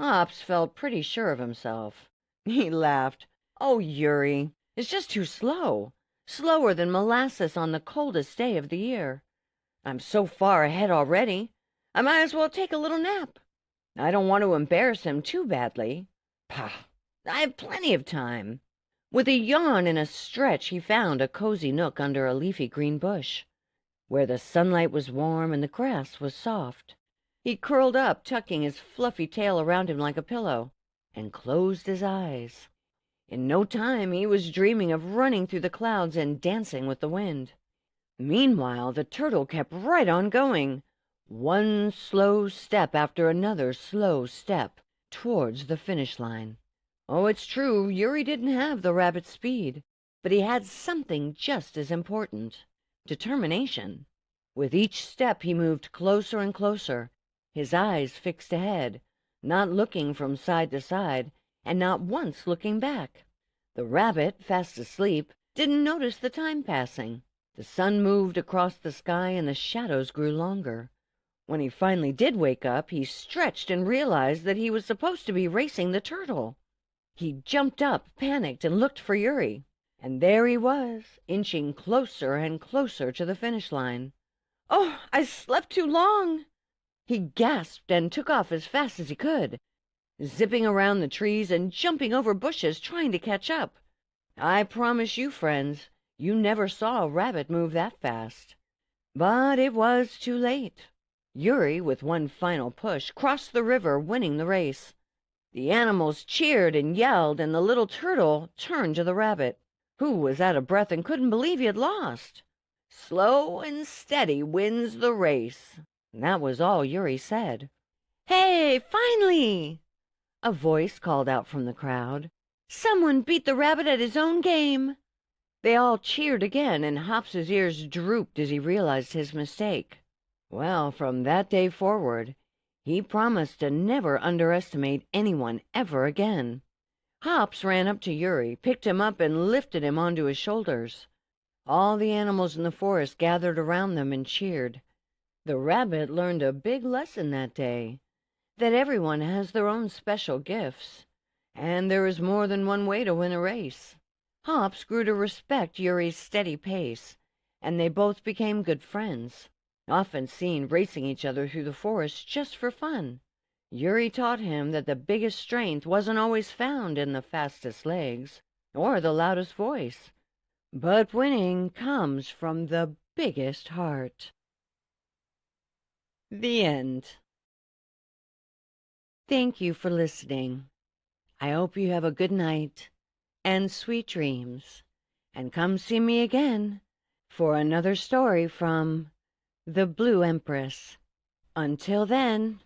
Hops felt pretty sure of himself. He laughed. "Oh, Yuri, it's just too slow. Slower than molasses on the coldest day of the year. I'm so far ahead already. I might as well take a little nap. I don't want to embarrass him too badly. Pah! I have plenty of time." With a yawn and a stretch, he found a cozy nook under a leafy green bush, where the sunlight was warm and the grass was soft. He curled up, tucking his fluffy tail around him like a pillow, and closed his eyes. In no time he was dreaming of running through the clouds and dancing with the wind. Meanwhile the turtle kept right on going, one slow step after another slow step, towards the finish line. Oh, it's true, Yuri didn't have the rabbit's speed, but he had something just as important: determination. With each step he moved closer and closer, his eyes fixed ahead, not looking from side to side, and not once looking back. The rabbit, fast asleep, didn't notice the time passing. The sun moved across the sky and the shadows grew longer. When he finally did wake up, he stretched and realized that he was supposed to be racing the turtle. He jumped up, panicked, and looked for Yuri. And there he was, inching closer and closer to the finish line. "Oh, I slept too long!" He gasped and took off as fast as he could, zipping around the trees and jumping over bushes trying to catch up. I promise you, friends, you never saw a rabbit move that fast. But it was too late. Yuri, with one final push, crossed the river, winning the race. The animals cheered and yelled, and the little turtle turned to the rabbit, who was out of breath and couldn't believe he had lost. "Slow and steady wins the race." That was all Yuri said. "Hey, finally!" a voice called out from the crowd. "Someone beat the rabbit at his own game." They all cheered again, and Hops's ears drooped as he realized his mistake. Well, from that day forward, he promised to never underestimate anyone ever again. Hops ran up to Yuri, picked him up, and lifted him onto his shoulders. All the animals in the forest gathered around them and cheered. The rabbit learned a big lesson that day, that everyone has their own special gifts, and there is more than one way to win a race. Hops grew to respect Yuri's steady pace, and they both became good friends, often seen racing each other through the forest just for fun. Yuri taught him that the biggest strength wasn't always found in the fastest legs or the loudest voice, but winning comes from the biggest heart. The end. Thank you for listening. I hope you have a good night and sweet dreams, and come see me again for another story from the Blu Empress. Until then.